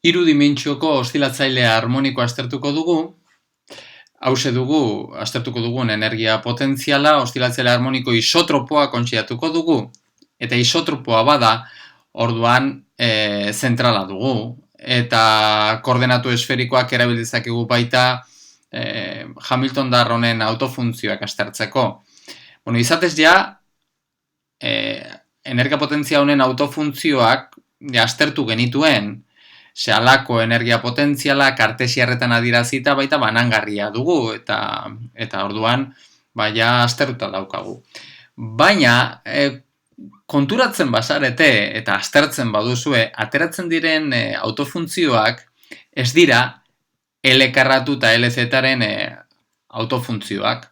Hiru dimentsioko oszilatzailea harmonikoa aztertuko dugu. Hauxe dugu, aztertuko dugun energia potentziala, oszilatzaile harmoniko isotropoa kontsideratuko dugu, eta isotropoa bada, orduan zentrala dugu, eta koordenatu esferikoak erabil dezakegu baita Hamilton-Darr honen autofuntzioak aztertzeko. Bueno, izatez ja, energia potentzia honen autofuntzioak aztertu genituen, zehalako energia potentziala kartesiarretan adirazita baita banangarria dugu, eta orduan ja aztertuta daukagu. Baina, konturatzen bazarete eta aztertzen baduzue, ateratzen diren autofuntzioak ez dira L karratu eta LZ-aren autofuntzioak.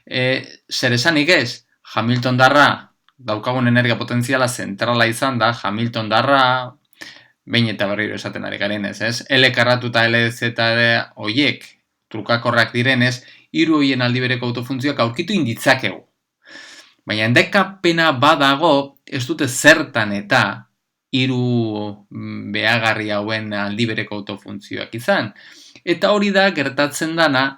Zer esanik ez, Hamilton-Darra daukagun energia potentziala zentrala izan da, Hamilton-Darra behin eta berriro esaten ari garenez, ez? L karratu eta LZ horiek trukakorrak direnez, hiru horien aldi bereko autofuntzioak aurkitu inditzakegu. Baina endekapena badago, ez dute zertan eta hiru behagarri hauen aldi bereko autofuntzioak izan. Eta hori da gertatzen dana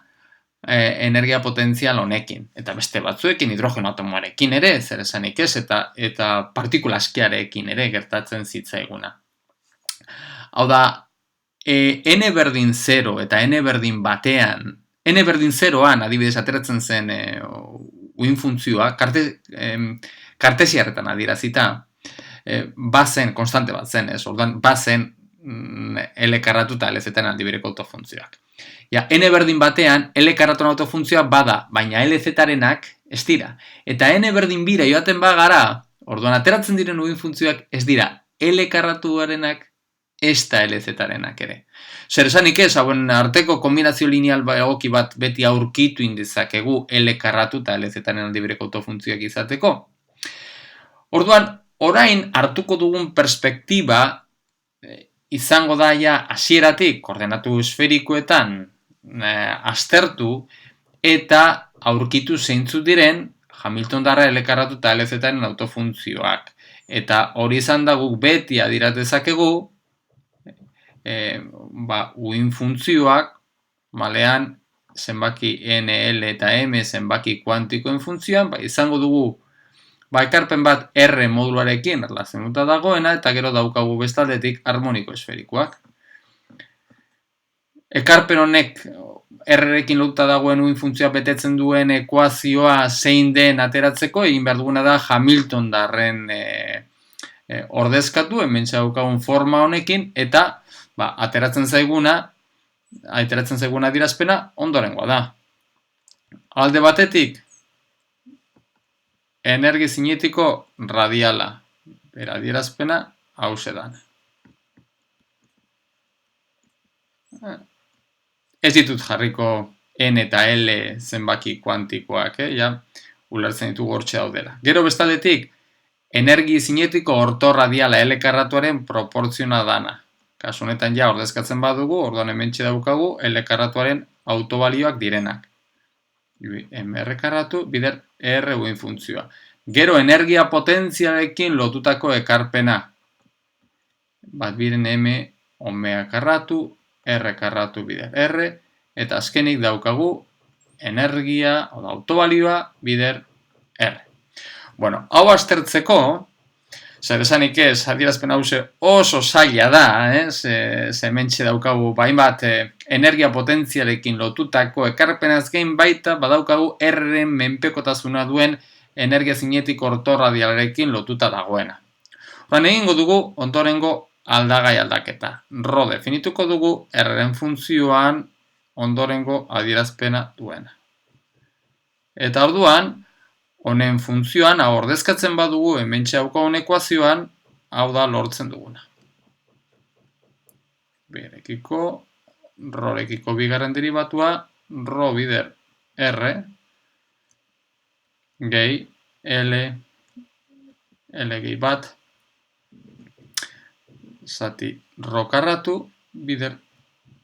energia potentzial honekin. Eta beste batzuekin, hidrogeno atomoarekin ere, zer esanik ez, eta partikula askiarekin ere gertatzen zitzaiguna. Hau da, n berdin 0 eta n berdin batean, n berdin 0an adibidez ateratzen zen uin funtzioa, kartesiarretan adirazita, bazen, konstante bat zen, ez, orduan, bazen L karratu eta LZ-en aldi bereko autofuntzioak. Ja, n berdin batean, L karratu autofuntzioa bada, baina LZ-arenak ez dira. Eta n berdin bira joaten bagara, orduan, ateratzen diren uin funtzioak ez dira L karratuarenak ez da LZ-arenak ere. Zer esanik ez, hauen arteko kombinazio lineal egoki bat beti aurkitu indezakegu L karratu eta LZ-aren aldi bereko autofuntzioak izateko. Orduan, orain hartuko dugun perspektiba izango da ja hasieratik koordenatu esferikoetan aztertu eta aurkitu zeintzuk diren Hamilton-Darra L karratu eta LZ-aren autofuntzioak. Eta hori izan da guk beti adiratezakegu uin funtzioak malean zenbaki n, l eta m zenbaki kuantikoen funtzioan, izango dugu ekarpen bat R moduluarekin erlazionuta dagoena eta gero daukagu bestaldetik harmoniko esferikoak. Ekarpen honek R-rekin lotuta dagoen uin funtzioa betetzen duen ekuazioa zein den ateratzeko, egin behar duguna da Hamilton-Darren ordezkatu, hemen daukagun forma honekin, eta ateratzen zaiguna adierazpena ondorengoa da. Alde batetik, energia zinetiko radiala. Bera adierazpena hauxe da. Ez ditut jarriko N eta L zenbaki kuantikoak, ja, ulertzen ditugu hortxe daudela. Gero bestaldetik, energia zinetiko ortorradiala L karratuaren proportziona dana. Kasu honetan ja ordezkatzen badugu, orduan hementxe daukagu L karratuaren autobalioak direnak. MR karratu bider R uin funtzioa. Gero energia potentzialekin lotutako ekarpena. Bat biren M omega karratu, R karratu bider R, eta azkenik daukagu energia, autobalioa bider R. Bueno, hau aztertzeko, zer esanik ez, adierazpen hause oso zaila da, hementxe daukagu hainbat energia potentzialekin lotutako ekarpenaz gain baita badaukagu R-ren menpekotasuna duen energia zinetiko ortorradialarekin lotuta dagoena. Horan egingo dugu ondorengo aldagai aldaketa. Rho definituko dugu R-ren funtzioan ondorengo adierazpena duena. Eta orduan, honen funtzioan, hau ordezkatzen badugu, hementxe daukagun ekuazioan, hau da lortzen duguna. Berekiko, Rhorekiko bigarren derivatua, Rho bider R, gehi L gehi bat, zati Rho karratu, bider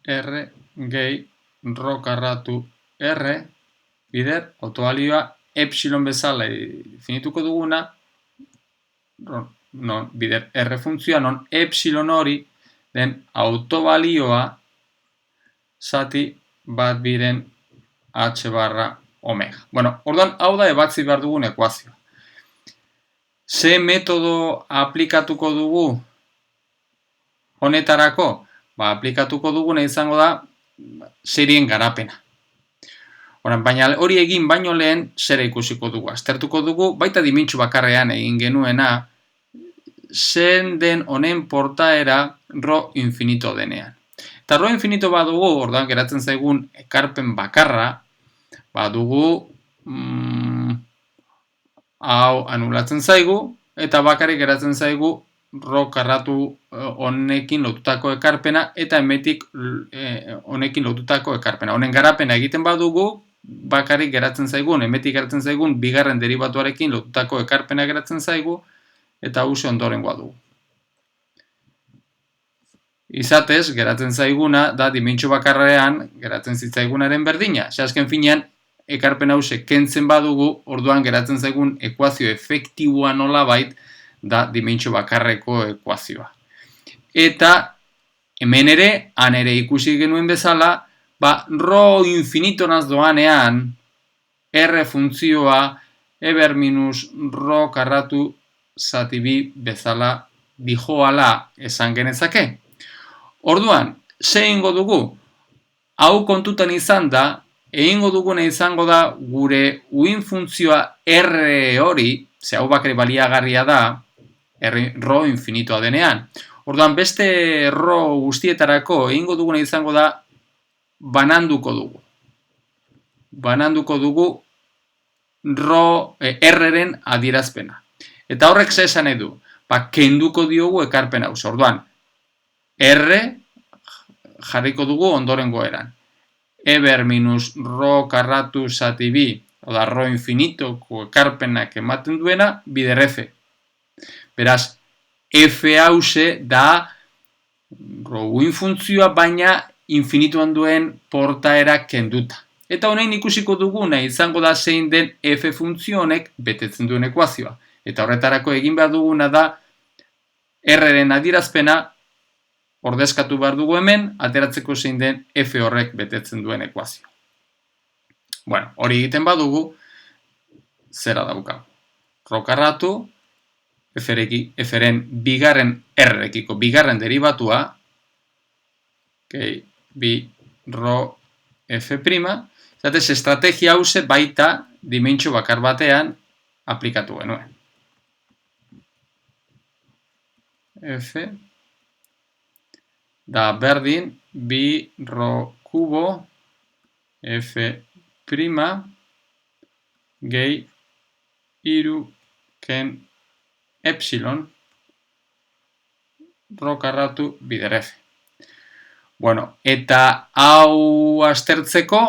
R, gehi Rho karratu R, bider autobalioa epsilon bezala definituko duguna, bider R funtzioa, non epsilon hori den autobalioa zati bat biren h barra omega. Bueno, orduan, hau da ebatzi behar dugun ekuazioa. Ze metodo aplikatuko dugu honetarako? Aplikatuko duguna izango da serien garapena. Baina hori egin baino lehen zera ikusiko dugu. Aztertuko dugu, baita dimintsu bakarrean egin genuena, zen den honen portaera rho infinito denean. Eta rho infinito badugu, orduan geratzen zaigun ekarpen bakarra, badugu hau anulatzen zaigu, eta bakarrik geratzen zaigu rho karratu honekin lotutako ekarpena, eta hemetik honekin lotutako ekarpena. Honen garapena egiten badugu, bakarrik geratzen zaigun, hemetik geratzen zaigun, bigarren derivatuarekin lotutako ekarpena geratzen zaigu, eta hauze ondorengoa dugu. Izatez, geratzen zaiguna, da dimintsu bakarrean geratzen zitzaigunaren berdina. Azken finean, ekarpen hauze kentzen badugu, orduan geratzen zaigun ekuazio efektiboa nolabait, da dimintsu bakarreko ekuazioa. Eta, hemen ere, han ere ikusi genuen bezala, rho infinitonaz doanean, R funtzioa, eber minus rho karratu zati bi bezala dijoala esan genezake. Orduan, ze egingo dugu? Hau kontutan izan da, egingo duguna izango da gure uin funtzioa R hori, ze hau bakre baliagarria da, rho infinitoa denean. Orduan, beste rho guztietarako egingo duguna izango da bananduko dugu. Bananduko dugu R-ren adierazpena. Eta horrek ze esan edu? Kenduko diogu ekarpen hau. Orduan, R jarriko dugu ondorengo eran. Eber minus rho karratu zati bi, oda rho infinitoko ekarpenak ematen duena, bider F. Beraz, F hause da rho uin funtzioa, baina infinituan duen portaera kenduta. Eta honein ikusiko duguna izango da zein den F funtzionek betetzen duen ekuazioa. Eta horretarako egin behar duguna da R-ren adierazpena ordezkatu behar dugu hemen, ateratzeko zein den F horrek betetzen duen ekuazioa. Bueno, hori egiten badugu, zera daukagu. Rho karratu, F-ren bigarren R-rekiko bigarren derivatua, bi rho F', zatez estrategia hause baita dimintsu bakar batean aplikatu genuen. F da berdin bi rho kubo F' gehi iru ken epsilon rho karratu bider F. Bueno, eta hau aztertzeko,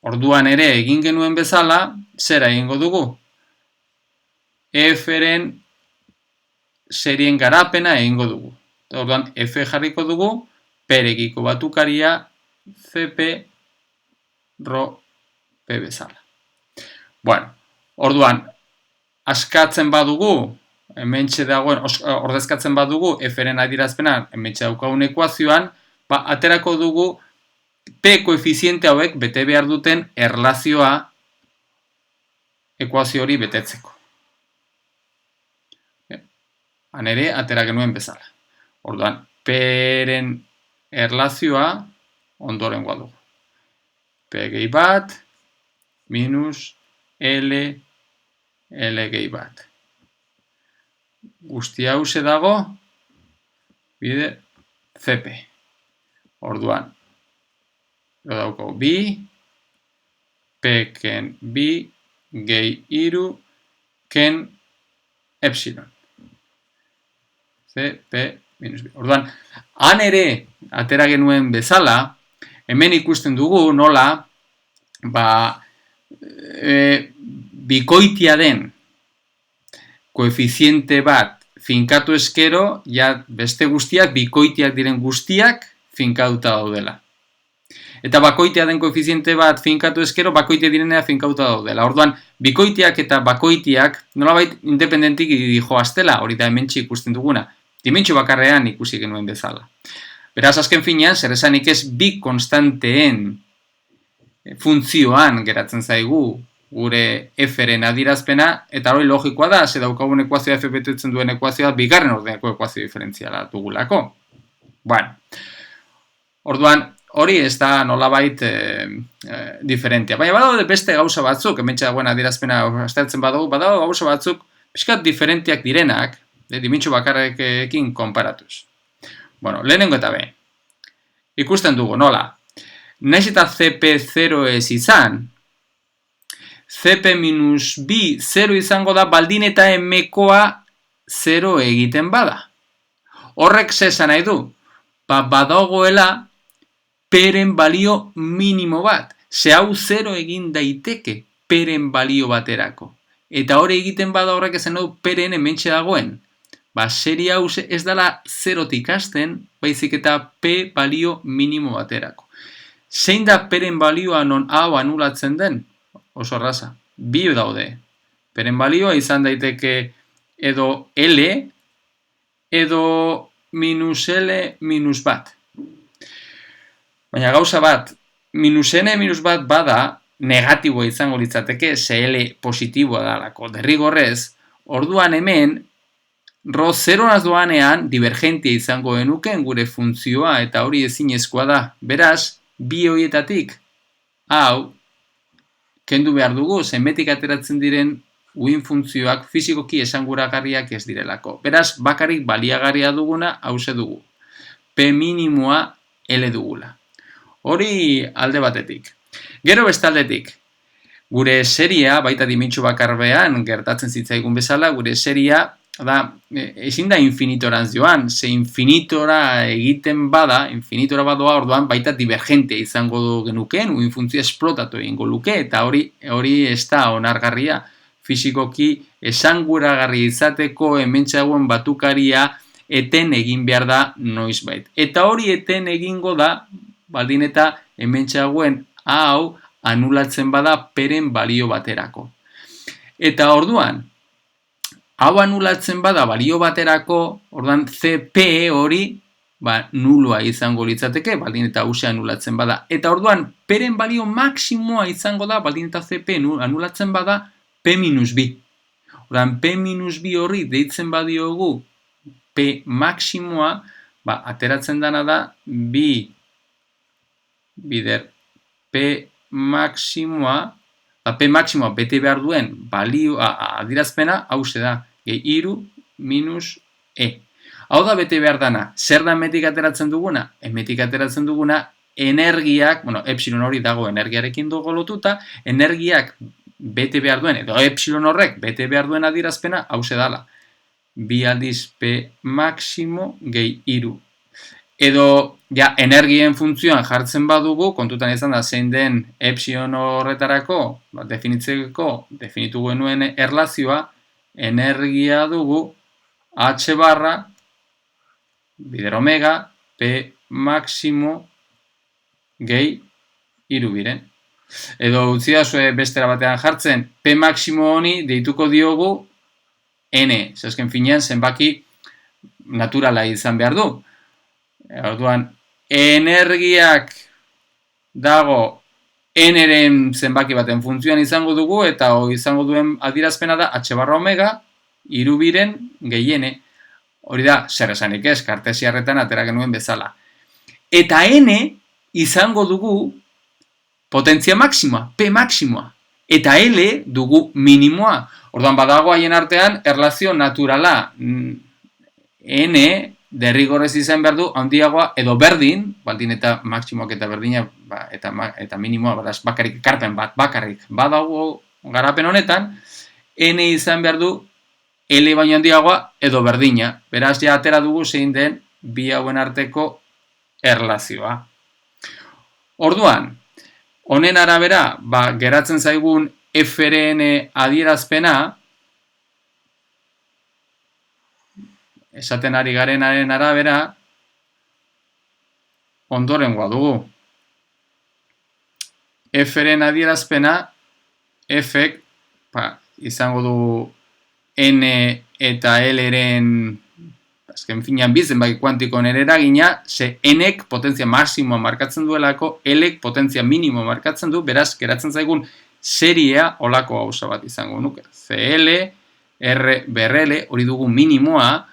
orduan ere egin genuen bezala, zera egingo dugu? F-ren serien garapena egingo dugu. Orduan, F jarriko dugu, perekiko batukaria CP rho P bezala. Bueno, orduan, askatzen badugu, hementxe dagoen, ordezkatzen badugu, F-ren adierazpena, hementxe daukagun ekuazioan, aterako dugu P koefiziente hauek bete behar duten erlazioa ekuazio hori betetzeko. Han ere, atera genuen bezala. Orduan, P-ren erlazioa ondorengoa dugu. P gehi bat, minus L gehi bat. Guzti hause dago, bide CP. Orduan, dauko bi, P ken bi, gehi iru, ken epsilon. CP minus bi. Orduan, han ere, atera genuen bezala, hemen ikusten dugu nola, bikoitia den koefiziente bat finkatu eskero, ja beste guztiak, bikoitiak diren guztiak, finkatuta daudela. Eta bakoitea den koefiziente bat finkatu eskero, bakoitea direnea finkatuta daudela. Orduan, bikoitiak eta bakoitiak nolabait independentik dijoaztela, hori da hementsi ikusten duguna. dimentsio bakarrean ikusi genuen bezala. Beraz, azken finean, zer esanik ez bi konstanteen funtzioan geratzen zaigu gure f-ren adierazpena, eta hori logikoa da, ze daukagun ekuazioa f betetzen duen ekuazioa bigarren ordeneko ekuazio diferentziala dugulako. Bueno, orduan, hori ez da nolabait diferentia. Baina badaude beste gauza batzuk, hementsa dagoen adierazpena aztertzen badago gauza batzuk pixkat diferentiak direnak, dimentsio bakarrekin konparatuz. Bueno, lehenengo eta behin. Ikusten dugu, nola? Naiz eta CP 0 ez izan, CP-B 0 izango da baldin eta M-koa 0 egiten bada. Horrek zesan nahi du, badagoela P-ren balio minimo bat. Ze hau 0 egin daiteke P-ren balio baterako. Eta hori egiten bada horrek esan du P-ren hementxe dagoen. Serie hau ez dela 0tik hasten, baizik eta P balio minimo baterako. Zein da P-ren balioa non hau anulatzen den? Oso erraza. Bi daude. P-ren balioa izan daiteke edo L, edo minus L minus bat. Baina gauza bat, minus N minus bat bada negatiboa izango litzateke, L positiboa dalako. Derrigorrez, orduan hemen, Rho 0 doanean divergentia izango genuken gure funtzioa eta hori ezinezkoa da. Beraz, bi horietatik, hau, kendu behar dugu, zenbetik ateratzen diren uin funtzioak fizikoki esanguragarriak ez direlako. Beraz, bakarrik baliagarria duguna hause dugu. P minimoa L dugula. Hori alde batetik. Gero bestaldetik, gure seria, baita dimentsio bakarbean gertatzen zitzaigun bezala, gure seria da, ezin da infinitorantz joan, ze infinitora egiten bada, infinitora badoa orduan baita divergentea izango genuken, uin funtzioa esplotatu egingo luke, eta hori ez da onargarria, fizikoki esanguragarri izateko hementsagoen batukaria eten egin behar da noizbait. Eta hori eten egingo da, baldin eta hementsagoen hau anulatzen bada P-ren balio baterako. Eta orduan, hau anulatzen bada balio baterako, orduan CP hori nuloa izango litzateke, baldin eta hause anulatzen bada. Eta orduan, P-ren balio maksimoa izango da, baldin eta CP anulatzen bada, P-B. Orduan, P-B horri deitzen badiogu P maksimoa, ateratzen dana da, bider P maksimoa, P maksimoa bete behar duen balio adierazpena hause da, iru minus E. Hau da bete behar dana, zer da emetik ateratzen duguna? Emetik ateratzen duguna energiak, epsilon hori dago energiarekin dugu lotuta, energiak bete behar duen, edo epsilon horrek bete behar duen adierazpena hause dala. Bi aldiz P maksimo gehi iru. Edo, energien funtzioan jartzen badugu, kontutan izan da zein den epsilon horretarako, definitu genuen erlazioa, energia dugu H barra, bider omega, P maksimo gehi iru biren. Edo utzi da bestera batean jartzen, P maksimo honi deituko diogu N, zazken finean zenbaki naturala izan behar du. Orduan, energiak dago N-ren zenbaki baten funtzioan izango dugu, eta izango duen adierazpena da H barra omega, iru biren gehiene. Hori da, zer esanik ez, kartesiarretan atera genuen bezala. Eta N izango dugu potentzia maksimoa, P maksimoa. Eta L dugu minimoa. Orduan, badago haien artean erlazio naturala. N derrigorrez izan behar du, handiagoa edo berdin, baldin eta maksimoak eta berdina, eta minimoa, beraz, bakarrik, ekarpen bat, bakarrik, badago garapen honetan, N izan behar du, L baino handiagoa edo berdina. Beraz, ja atera dugu zein den bi hauen arteko erlazioa. Orduan, honen arabera, geratzen zaigun F-ren adierazpena, esaten ari garenaren arabera, ondorengoa dugu. F-ren adierazpena, F-ek, izango du N eta L-ren azken finean zenbaki kuantikoen ere eragina, ze N-ek potentzia maksimoa markatzen duelako, L-ek potentzia minimoa markatzen du, beraz, geratzen zaigun seriea olako gauza bat izango nuke. CL, R BRL, hori dugu minimoa,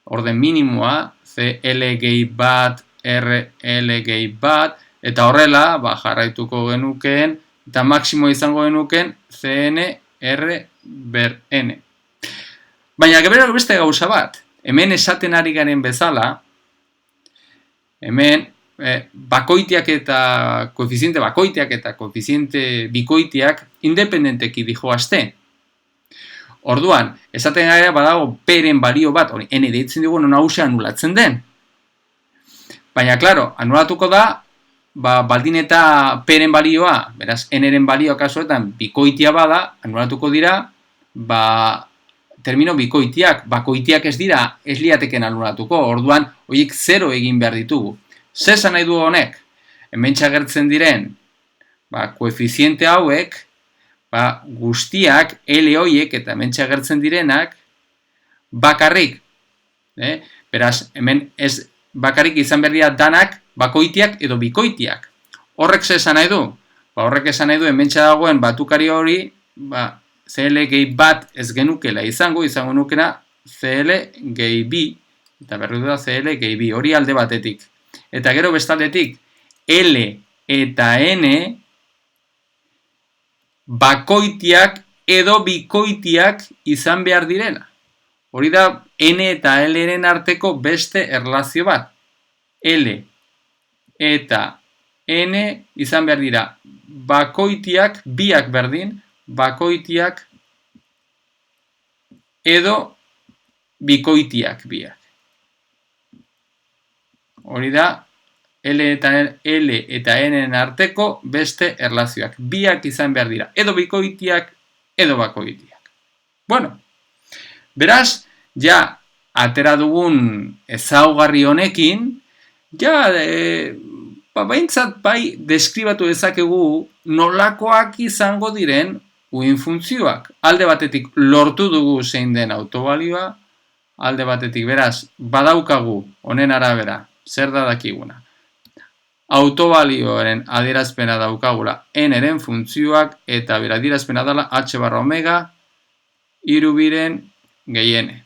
orden minimoa, CL gehi bat, RL gehi bat, eta horrela, jarraituko genukeen, eta maksimoa izango genukeen, CN, R, ber N. Baina, gebera beste gauza bat, hemen esaten ari garen bezala, hemen bakoitiak eta koefiziente bikoitiak independenteki dijoazte. Orduan, esaten gara badago peren balio bat, hori N deitzen dugu non hause anulatzen den. Baina, klaro, anulatuko da, baldin eta peren balioa, beraz, N-eren balioa kasuetan bikoitia bada, anulatuko dira, termino bikoitiak, bakoitiak ez dira, ez liateken anulatuko, orduan, horiek 0 egin behar ditugu. Zer esan nahi du honek? Hemen txagertzen diren, koefiziente hauek, guztiak, L horiek eta hemen txagertzen direnak, bakarrik. Beraz, hemen ez bakarrik izan behar dira danak, bakoitiak edo bikoitiak. Horrek zer esan nahi du? Horrek esan nahi du hemen txadagoen batukari hori, CL gehi bat ez genukela izango nukena CL gehi bi, eta berri da CL gehi bi, hori alde batetik. Eta gero bestaldetik, L eta N bakoitiak edo bikoitiak izan behar direla. Hori da N eta L-ren arteko beste erlazio bat. L eta N izan behar dira bakoitiak, biak berdin, bakoitiak edo bikoitiak biak. Hori da L eta N-en arteko beste erlazioak. Biak izan behar dira, edo bikoitiak, edo bakoitiak. Bueno, beraz, ja, atera dugun ezaugarri honekin, ja, baintzat bai deskribatu dezakegu nolakoak izango diren uin funtzioak. Alde batetik lortu dugu zein den autobalioa, alde batetik beraz badaukagu honen arabera, zer da dakiguna. Autobalioaren adierazpena daukagula N-eren funtzioak eta bera adierazpena dela H barra omega irubiren gehiene.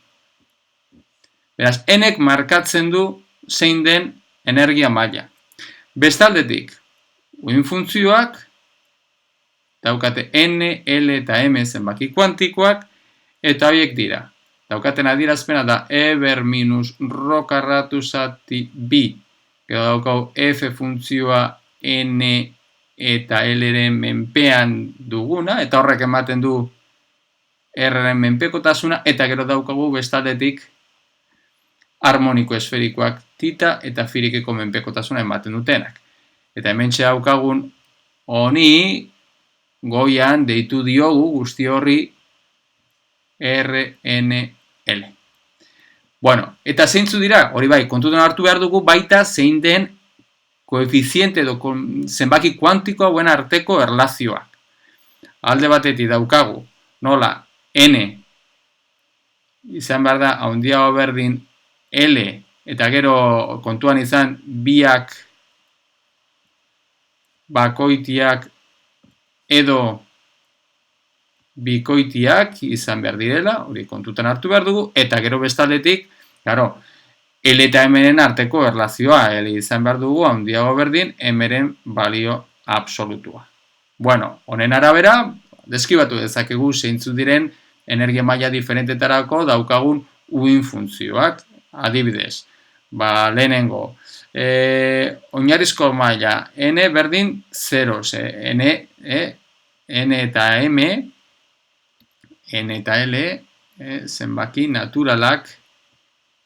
Beraz, N-ek markatzen du zein den energia maila. Bestaldetik, uin funtzioak daukate N, L eta M zenbaki kuantikoak eta horiek dira. Daukaten adierazpena da E ber minus rho karratu zati bi. Gero daukau F funtzioa N eta L-ren menpean duguna, eta horrek ematen du R-ren menpekotasuna, eta gero daukagu bestaldetik harmoniko esferikoak tita eta firikeko menpekotasuna ematen dutenak. Eta hementxe daukagun honi goian deitu diogu guzti horri RNL. Bueno, eta zeintzu dira, hori bai, kontutan hartu behar dugu baita zein den koefiziente edo zenbaki kuantikoa hauen arteko erlazioak. Alde batetik daukagu, nola, N izan behar da, handiago berdin L, eta gero kontuan izan biak bakoitiak edo bikoitiak izan behar direla, hori kontutan hartu behar dugu, eta gero bestaldetik, claro, L eta M-ren arteko erlazioa, L izan behar dugu, handiago berdin, M-ren balio absolutua. Bueno, honen arabera, deskribatu dezakegu zeintzu diren energia maila diferentetarako daukagun uin funtzioak, adibidez. Lehenengo, oinarrizko maila, N berdin 0, N eta M, N eta L, zenbaki naturalak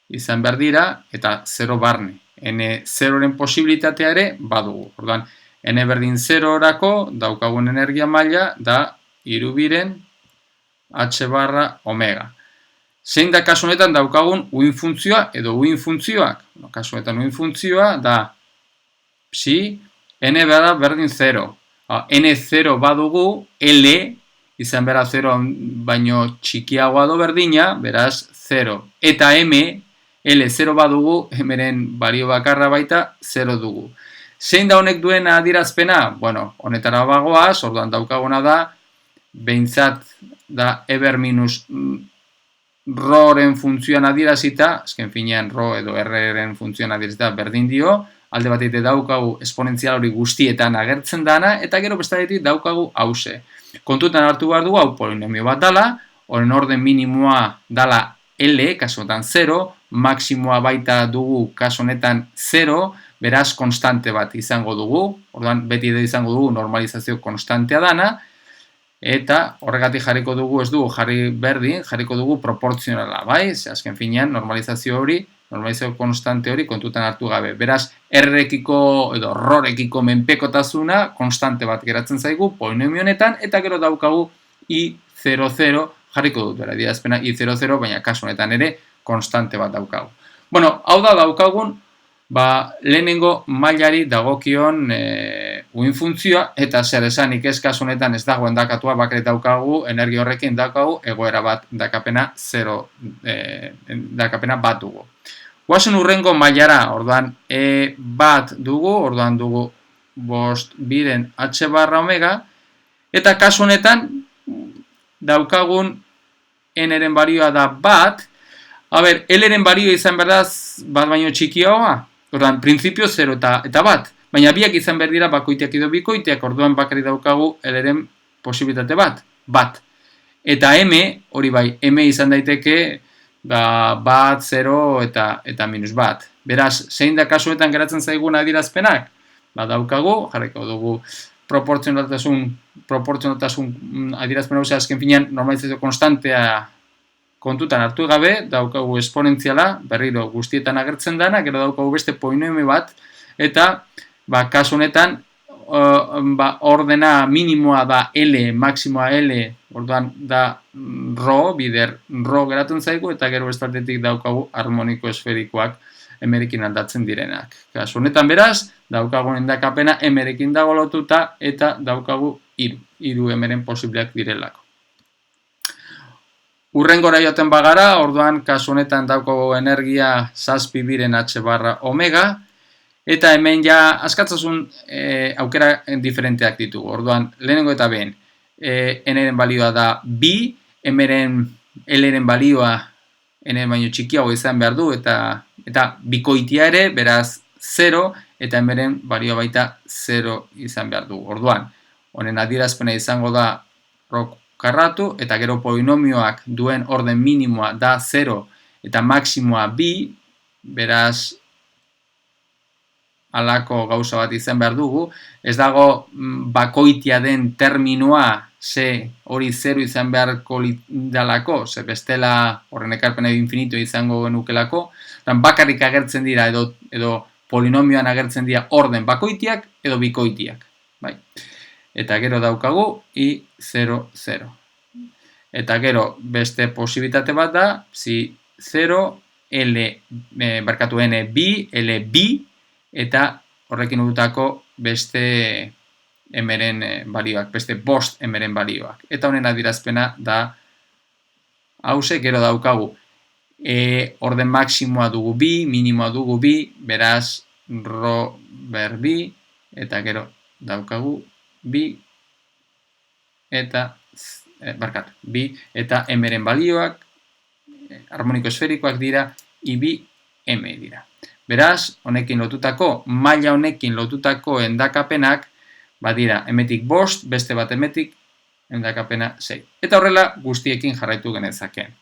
izan behar dira, eta 0 barne. N 0-ren posibilitatea ere badugu. Orduan, N berdin 0-orako daukagun energia maila da irubiren H barra omega. Zein da kasu honetan daukagun uin funtzioa edo uin funtzioak? Kasu honetan uin funtzioa da psi, N bada berdin 0. N 0 badugu, L izan bera 0 baino txikiagoa do berdina, beraz 0. Eta M L 0 badugu, emeren balio bakarra baita 0 dugu. Zein da honek duen adierazpena? Bueno, honetara bagoaz, orduan daukaguna da, behintzat da eber minus roren funtzioan adierazita, azken finean ro edo rren funtzioan adierazita berdin dio, alde batetik daukagu esponentzial hori guztietan agertzen dana, eta gero bestatetik daukagu hause. Kontutan hartu behar dugu, hau polinomio bat dala, horren orden minimoa dala L, kasu honetan 0, maksimoa baita dugu kasu honetan 0, beraz konstante bat izango dugu, orduan beti edo izango dugu normalizazio konstantea dana, eta horregatik jarriko dugu, ez dugu jarri berdin, jarriko dugu proportzionala, bai? Azken finean normalizazio hori, normalizazio konstante hori kontutan hartu gabe. Beraz, R-ekiko edo ROR-ekiko menpekotasuna konstante bat geratzen zaigu polinomio honetan, eta gero daukagu I00 jarriko dut, adierazpena I00, baina kasu honetan ere konstante bat daukagu. Bueno, hau da daukagun, lehenengo mailari dagokion uin funtzioa, eta zer esanik ez kasu honetan ez dagoen dakatua bakret daukagu, energia horrekin daukagu, egoera bat dakapena 0, dakapena bat dugu. Guazen urrengo mailara, orduan E bat dugu, orduan dugu bost biren H barra omega, eta kasu honetan daukagun N-eren balioa da bat, L-eren balioa izan berdaz bat baino txikiagoa, orduan, printzipio 0 eta bat, baina biak izan behar dira bakoiteak edo bikoiteak, orduan bakari daukagu L-eren posibilitate bat. Eta M, hori bai, M izan daiteke bat, 0 eta minus bat. Beraz, zein da kasuetan geratzen zaigun adierazpenak? Daukagu, jarriko dugu proportzionaltasun adierazpen hau azken finean normalizazio konstantea kontutan hartu gabe, daukagu esponentziala, berriro guztietan agertzen dana, gero daukagu beste polinomio bat, eta kasu honetan ordena minimoa da L, maksimoa L, orduan da rho, bider rho geratzen zaigu, eta gero bestatetik daukagu harmoniko esferikoak emerekin aldatzen direnak. Kasu honetan beraz, daukagu endakapena emerekin dago lotuta, eta daukagu hiru emeren posibleak direlako. Urrengora joaten bagara, orduan kasu honetan daukagu energia 7 biren H barra omega, eta hemen ja askatzasun aukera diferenteak ditugu. Orduan, lehenengo eta behin, N-eren balioa da bi, L-eren balioa N-eren baino txikiago izan behar du, eta bikoitia ere, beraz 0, eta M-eren balioa baita 0 izan behar du. Orduan, honen adierazpena izango da rho karratu, eta gero polinomioak duen orden minimoa da 0 eta maksimoa bi, beraz halako gauza bat izan behar dugu. Ez dago bakoitia den terminoa ze hori 0 izan beharko dalako, ze bestela horren ekarpena infinito izango genukelako, bakarrik agertzen dira edo polinomioan agertzen dira orden bakoitiak edo bikoitiak. Bai. Eta gero daukagu I00. Eta gero beste posibilitate bat da, zi 0, N bi, L bi, eta horrekin udutako beste emeren balioak, beste bost emeren balioak. Eta honen adierazpena da hause, gero daukagu orden maksimoa dugu bi, minimoa dugu bi, beraz rho ber bi, eta gero daukagu bi eta M-eren balioak, harmoniko esferikoak dira, I-bi M dira. Beraz, honekin lotutako, maila honekin lotutako endakapenak, badira, emetik bost, beste bat emetik, endakapena 6. Eta horrela, guztiekin jarraitu genezakeen.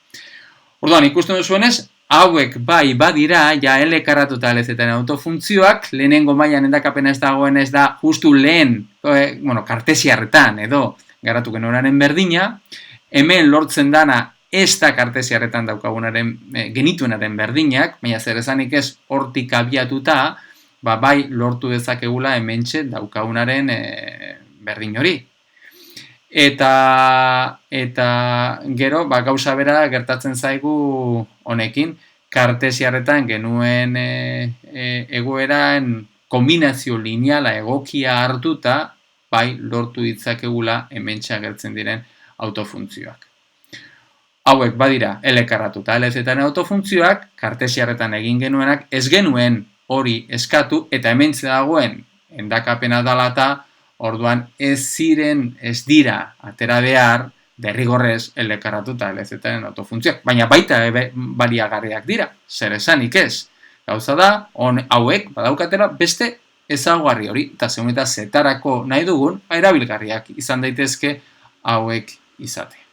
Orduan, ikusten duzuenez, hauek bai badira, ja L karratu eta L-zen autofuntzioak, lehenengo mailan endakapena ez dagoen ez da, justu lehen, kartesiarretan edo, garatu genuenaren berdina, hemen lortzen dana ez da kartesiarretan daukagunaren genituenaren berdinak, baina zer esanik ez hortik abiatuta, bai lortu dezakegula hementxe daukagunaren berdin hori. Eta gero, gauza bera gertatzen zaigu honekin, kartesiarretan genuen egoeran kombinazio lineala egokia hartuta, bai lortu ditzakegula hementxe agertzen diren autofuntzioak. hauek badira L-karratuta LZ-en autofuntzioak, kartesiarretan egin genuenak, ez genuen hori eskatu, eta hementxe dagoen endakapena dalata, orduan ez dira atera behar, derrigorrez L-karratuta LZ-en autofuntzioak, baina baita baliagarriak dira, zer esanik ez. Gauza da, hauek badaukatela beste ezaugarri hori, eta segun eta zetarako nahi dugun, erabilgarriak izan daitezke hauek izate.